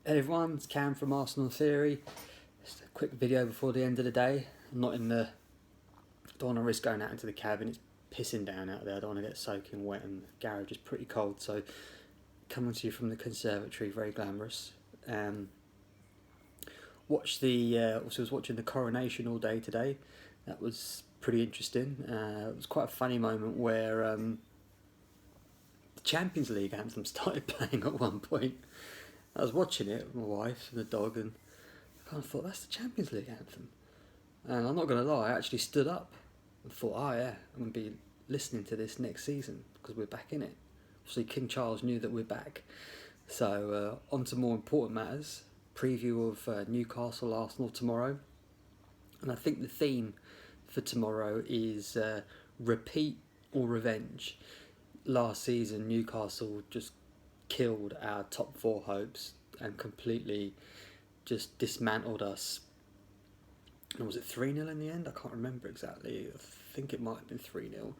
Hey everyone, it's Cam from Arsenal Theory. Just a quick video before the end of the day. I'm not in the. Don't want to risk going out into the cabin. It's pissing down out there. I don't want to get soaking wet, and the garage is pretty cold. So, coming to you from the conservatory, very glamorous. Also was watching the coronation all day today. That was pretty interesting. It was quite a funny moment where the Champions League anthem started playing at one point. I was watching it with my wife and the dog, and I kind of thought, that's the Champions League anthem. And I'm not going to lie, I actually stood up and thought, oh yeah, I'm going to be listening to this next season because we're back in it. Obviously, King Charles knew that we're back. So, on to more important matters. Preview of Newcastle Arsenal tomorrow. And I think the theme for tomorrow is repeat or revenge. Last season, Newcastle just killed our top four hopes and completely just dismantled us. And was it 3-0 in the end? I can't remember exactly. I think it might have been 3-0.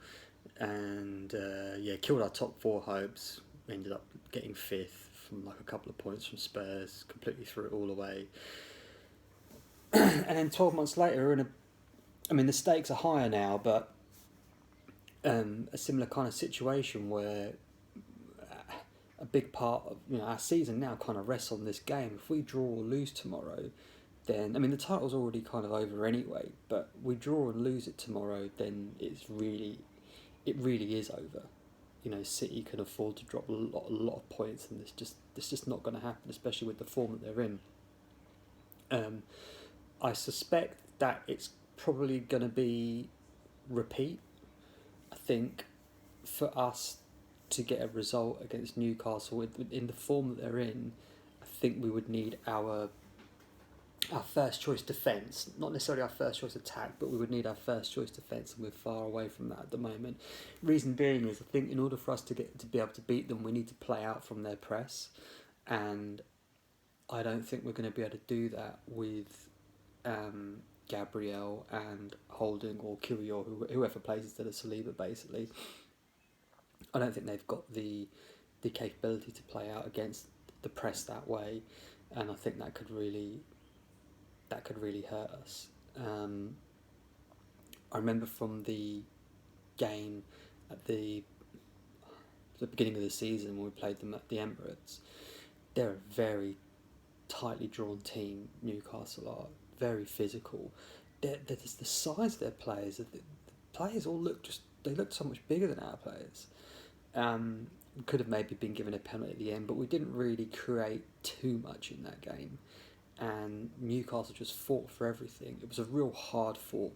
And killed our top four hopes. We ended up getting fifth from like a couple of points from Spurs. Completely threw it all away. And then 12 months later, we're in the stakes are higher now, but a similar kind of situation where a big part of our season now kind of rests on this game. If we draw or lose tomorrow, then the title's already kind of over anyway. But we draw and lose it tomorrow, then it really is over. City can afford to drop a lot of points, and it's just not going to happen, especially with the form that they're in. I suspect that it's probably going to be repeat. I think for us to get a result against Newcastle in the form that they're in, I think we would need our first choice defence, not necessarily our first choice attack, but we would need our first choice defence, and we're far away from that at the moment. Reason being is, I think in order for us to be able to beat them, we need to play out from their press, and I don't think we're going to be able to do that with Gabriel and Holding or Kyrgios, or whoever plays instead of Saliba, basically. I don't think they've got the capability to play out against the press that way, and I think that could really hurt us. I remember from the game at the beginning of the season when we played them at the Emirates, they're a very tightly drawn team. Newcastle are very physical. The size of their players, the players all look so much bigger than our players. Could have maybe been given a penalty at the end, but we didn't really create too much in that game. And Newcastle just fought for everything. It was a real hard fought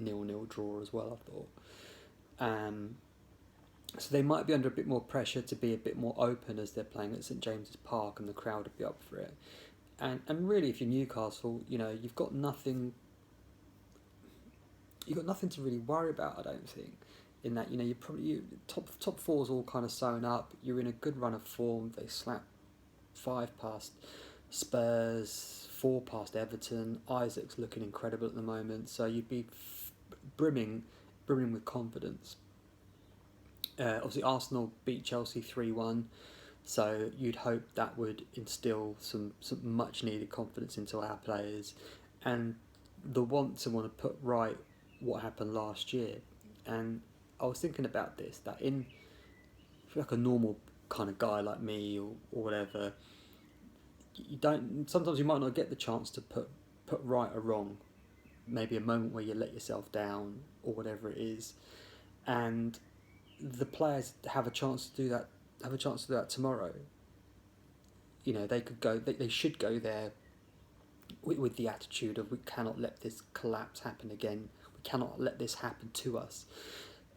0-0 draw as well, I thought. So they might be under a bit more pressure to be a bit more open as they're playing at St James's Park, and the crowd would be up for it. And really, if you're Newcastle, you've got nothing. You've got nothing to really worry about, I don't think. In that, you're probably top four's all kind of sewn up. You're in a good run of form. They slapped 5 past Spurs, 4 past Everton. Isaac's looking incredible at the moment, so you'd be brimming with confidence. Obviously, Arsenal beat Chelsea 3-1, so you'd hope that would instill some much needed confidence into our players, and the want to put right what happened last year. And I was thinking about this, that if you're like a normal kind of guy like me or whatever, sometimes you might not get the chance to put right or wrong, maybe a moment where you let yourself down or whatever it is, and the players have a chance to do that tomorrow. They could go, they should go there with the attitude of, we cannot let this collapse happen again, we cannot let this happen to us.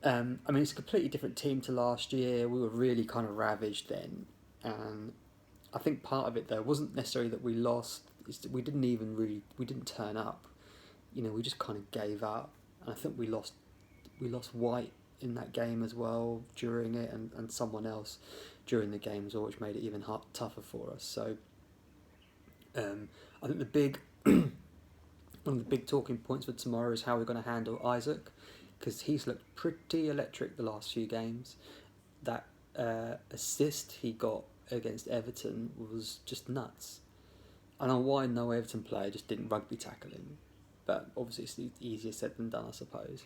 It's a completely different team to last year. We were really kind of ravaged then, and I think part of it though wasn't necessarily that we lost. We didn't turn up. We just kind of gave up, and I think we lost White in that game as well during it, and someone else during the game as well, which made it even tougher for us. So I think one of the big talking points for tomorrow is how we're going to handle Isaac, because he's looked pretty electric the last few games. That assist he got against Everton was just nuts. I don't know why no Everton player just didn't rugby tackle him, but obviously it's easier said than done, I suppose.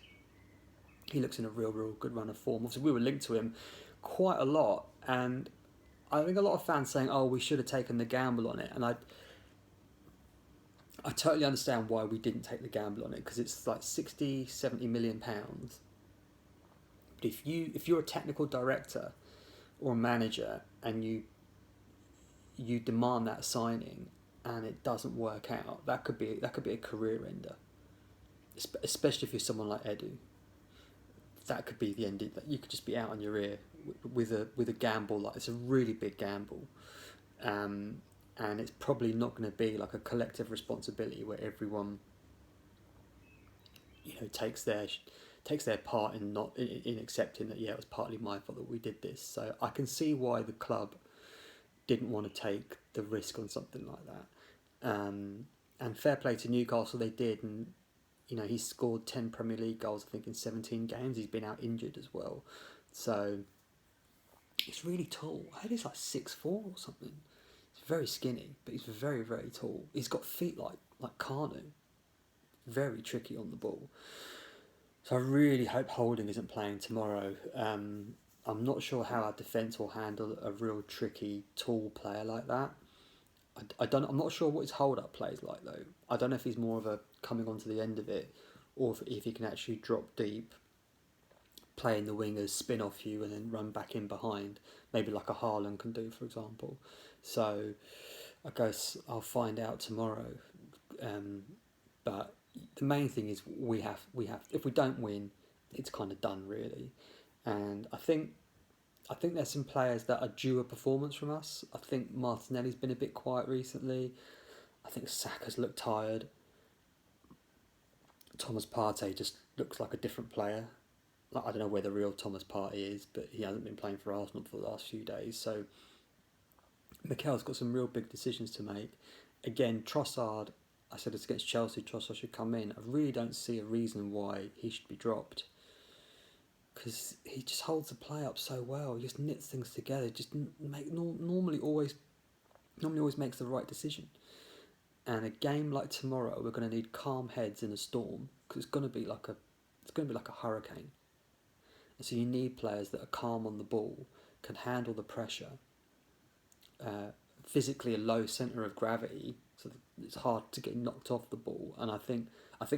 He looks in a real good run of form. Obviously, we were linked to him quite a lot, and I think a lot of fans saying, "Oh, we should have taken the gamble on it," and I totally understand why we didn't take the gamble on it, because it's like 60, 70 million pounds. But if you're a technical director or a manager and you demand that signing and it doesn't work out, that could be a career ender. Especially if you're someone like Edu, that could be the end. That you could just be out on your ear with a gamble. Like, it's a really big gamble, and it's probably not going to be like a collective responsibility where everyone, takes their part in not in accepting that, yeah, it was partly my fault that we did this. So I can see why the club didn't want to take the risk on something like that. And fair play to Newcastle, they did, and he's scored 10 Premier League goals, I think, in 17 games. He's been out injured as well, so he's really tall. I heard he's like 6'4" or something. He's very skinny, but he's very, very tall. He's got feet like Kanu. Very tricky on the ball. So I really hope Holding isn't playing tomorrow. I'm not sure how our defence will handle a real tricky, tall player like that. I'm not sure what his hold-up plays like, though. I don't know if he's more of a coming onto the end of it, or if he can actually drop deep, play in the wingers, spin off you, and then run back in behind. Maybe like a Haaland can do, for example. So I guess I'll find out tomorrow. But the main thing is we have. If we don't win, it's kind of done, really. And I think there's some players that are due a performance from us. I think Martinelli's been a bit quiet recently. I think Saka's looked tired. Thomas Partey just looks like a different player. I don't know where the real Thomas Partey is, but he hasn't been playing for Arsenal for the last few days. So Mikel's got some real big decisions to make. Again, Trossard, I said it's against Chelsea, Trossard should come in. I really don't see a reason why he should be dropped, because he just holds the play up so well. He just knits things together. Just normally always makes the right decision. And a game like tomorrow, we're going to need calm heads in a storm, because it's going to be like a hurricane. And so you need players that are calm on the ball, can handle the pressure. Physically a low centre of gravity, so it's hard to get knocked off the ball. And I think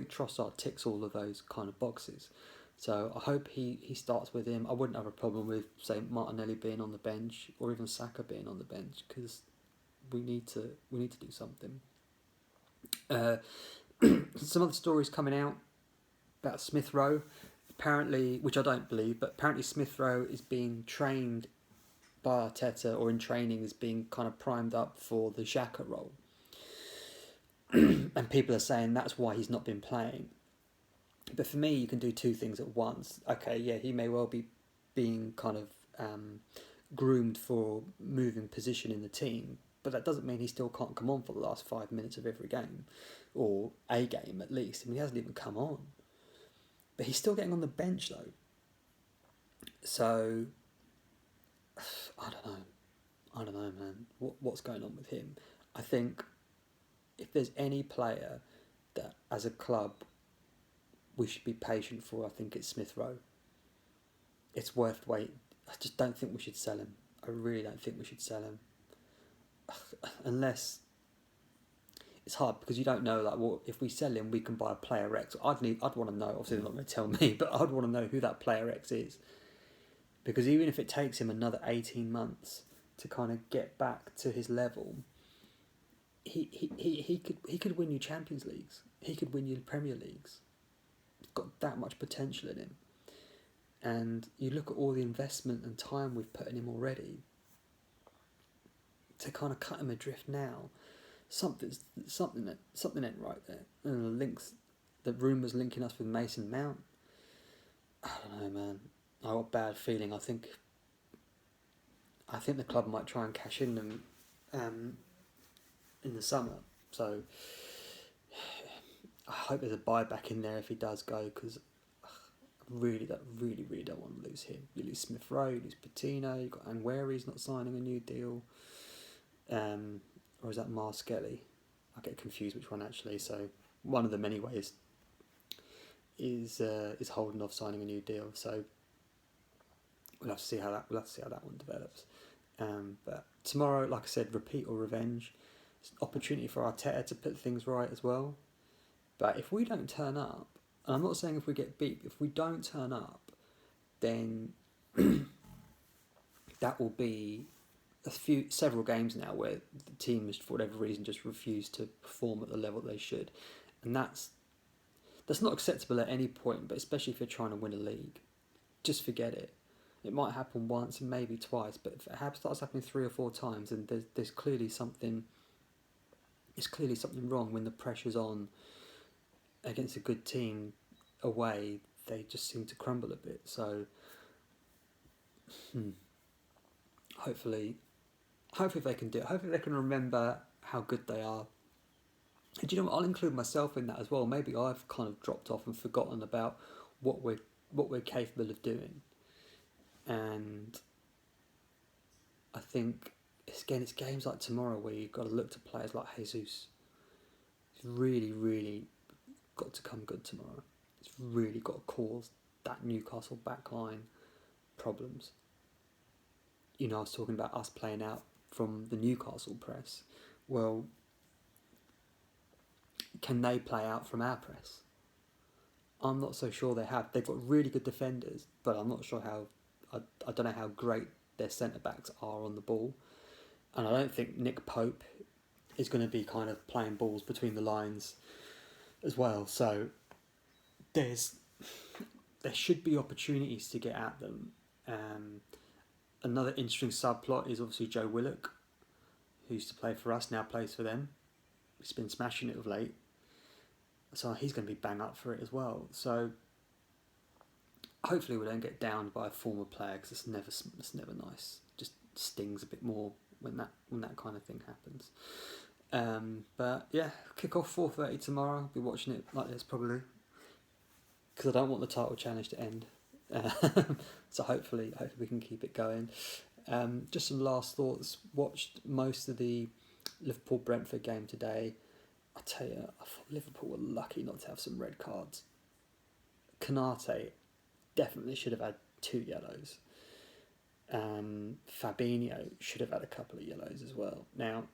Trossard ticks all of those kind of boxes. So I hope he starts with him. I wouldn't have a problem with, say, Martinelli being on the bench, or even Saka being on the bench, because we need to do something. Some other stories coming out about Smith Rowe, apparently, which I don't believe, but apparently Smith Rowe is being trained by Arteta, or in training is being kind of primed up for the Xhaka role. And people are saying that's why he's not been playing. But for me, you can do two things at once. Okay, yeah, he may well be being kind of groomed for moving position in the team, but that doesn't mean he still can't come on for the last 5 minutes of every game, or a game at least. I mean, he hasn't even come on, but he's still getting on the bench though. So I don't know, man. What's going on with him? I think if there's any player that, as a club, we should be patient for, I think it's Smith Rowe. It's worth waiting. I just don't think we should sell him. I really don't think we should sell him. Unless it's hard, because you don't know, like, well, if we sell him, we can buy a player X. I'd want to know. Obviously, they're not going to tell me, but I'd want to know who that player X is, because even if it takes him another 18 months to kind of get back to his level, he could win you Champions Leagues. He could win you Premier Leagues. He's got that much potential in him. And you look at all the investment and time we've put in him already, to kind of cut him adrift now, something ain't right there. And the rumours linking us with Mason Mount. I don't know, man. I got a bad feeling. I think the club might try and cash in them in the summer. So I hope there's a buyback in there if he does go, because I really don't want to lose him. You lose Smith Rowe, you lose Patino, you've got Anwari's not signing a new deal. Or is that Marskelly? I get confused which one actually. So one of them anyway is holding off signing a new deal. So we'll have to see how that one develops. But tomorrow, like I said, repeat or revenge. It's an opportunity for Arteta to put things right as well. But if we don't turn up, and I'm not saying if we get beat, if we don't turn up, then that will be several games now where the team, for whatever reason, just refuse to perform at the level they should, and that's not acceptable at any point. But especially if you're trying to win a league, just forget it. It might happen once and maybe twice, but if it starts happening 3 or 4 times, then there's clearly something. It's clearly something wrong when the pressure's on against a good team away. They just seem to crumble a bit. So hopefully they can do it. Hopefully they can remember how good they are. And do you know what? I'll include myself in that as well. Maybe I've kind of dropped off and forgotten about what we're capable of doing. And I think it's games like tomorrow where you've got to look to players like Jesus. He's really, really got to come good tomorrow. It's really got to cause that Newcastle backline problems. I was talking about us playing out from the Newcastle press. Well, can they play out from our press? I'm not so sure they have. They've got really good defenders, but I'm not sure how. I don't know how great their centre backs are on the ball, and I don't think Nick Pope is going to be kind of playing balls between the lines as well. So there should be opportunities to get at them. Another interesting subplot is obviously Joe Willock, who used to play for us, now plays for them. He's been smashing it of late, so he's going to be bang up for it as well. So hopefully we don't get downed by a former player, because it's never nice. Just stings a bit more when that kind of thing happens. But yeah, kick off 4:30 tomorrow. I'll be watching it like this probably, because I don't want the title challenge to end. So hopefully we can keep it going. Just some last thoughts. Watched most of the Liverpool-Brentford game today. I tell you, I thought Liverpool were lucky not to have some red cards. Konate definitely should have had 2 yellows. Fabinho should have had a couple of yellows as well. Now,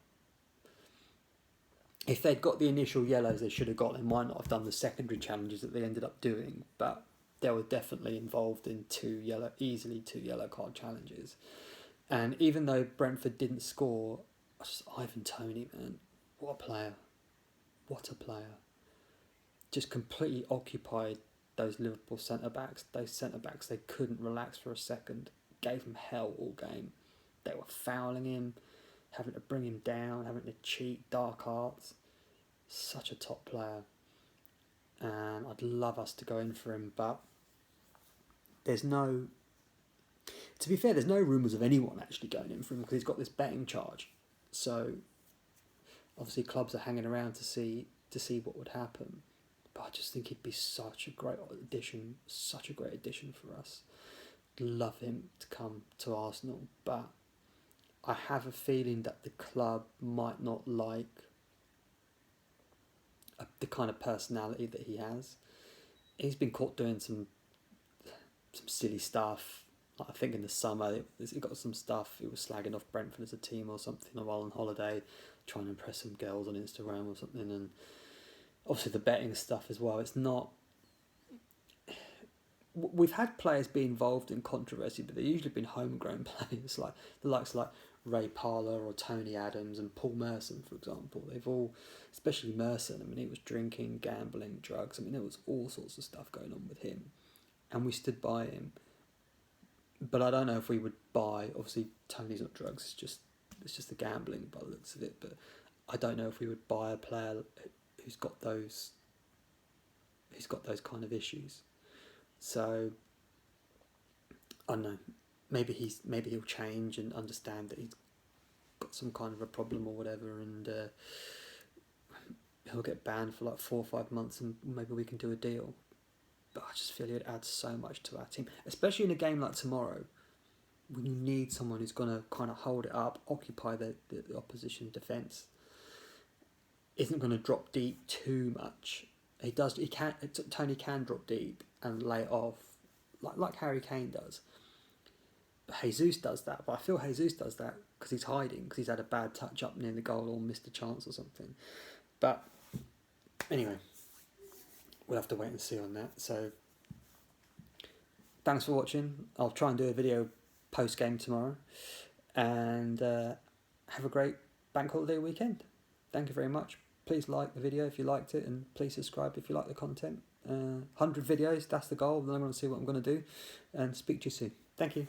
if they'd got the initial yellows they should have got, they might not have done the secondary challenges that they ended up doing, but they were definitely involved in 2 yellow card challenges. And even though Brentford didn't score, Ivan Toney, man, what a player. Just completely occupied those Liverpool centre-backs. Those centre-backs, they couldn't relax for a second. Gave him hell all game. They were fouling him, having to bring him down, having to cheat, dark arts. Such a top player. And I'd love us to go in for him, but there's no rumours of anyone actually going in for him, because he's got this betting charge. So obviously clubs are hanging around to see what would happen. But I just think he'd be such a great addition for us. Love him to come to Arsenal, but I have a feeling that the club might not like the kind of personality that he has. He's been caught doing some silly stuff. I think in the summer he got some stuff. He was slagging off Brentford as a team or something while on holiday, trying to impress some girls on Instagram or something, and obviously the betting stuff as well. It's not. We've had players be involved in controversy, but they've usually been homegrown players, like the likes like Ray Parlour or Tony Adams and Paul Merson, for example. They've all, especially Merson, I mean, he was drinking, gambling, drugs. I mean, there was all sorts of stuff going on with him, and we stood by him. But I don't know if we would buy. Obviously, Tony's not drugs; it's just the gambling by the looks of it. But I don't know if we would buy a player who's got those kind of issues. So I don't know. Maybe he'll change and understand that he's got some kind of a problem or whatever, and he'll get banned for like 4 or 5 months, and maybe we can do a deal. But I just feel it adds so much to our team, especially in a game like tomorrow, when you need someone who's going to kind of hold it up, occupy the opposition defence. isn't going to drop deep too much. He does. He can. Tony can drop deep and lay it off, like Harry Kane does. Jesus does that, but I feel Jesus does that because he's hiding, because he's had a bad touch up near the goal or missed a chance or something. But anyway, we'll have to wait and see on that. So thanks for watching. I'll try and do a video post game tomorrow, and have a great bank holiday weekend. Thank you very much. Please like the video if you liked it, and please subscribe if you like the content. 100 videos, that's the goal. Then I'm going to see what I'm going to do, and speak to you soon. Thank you.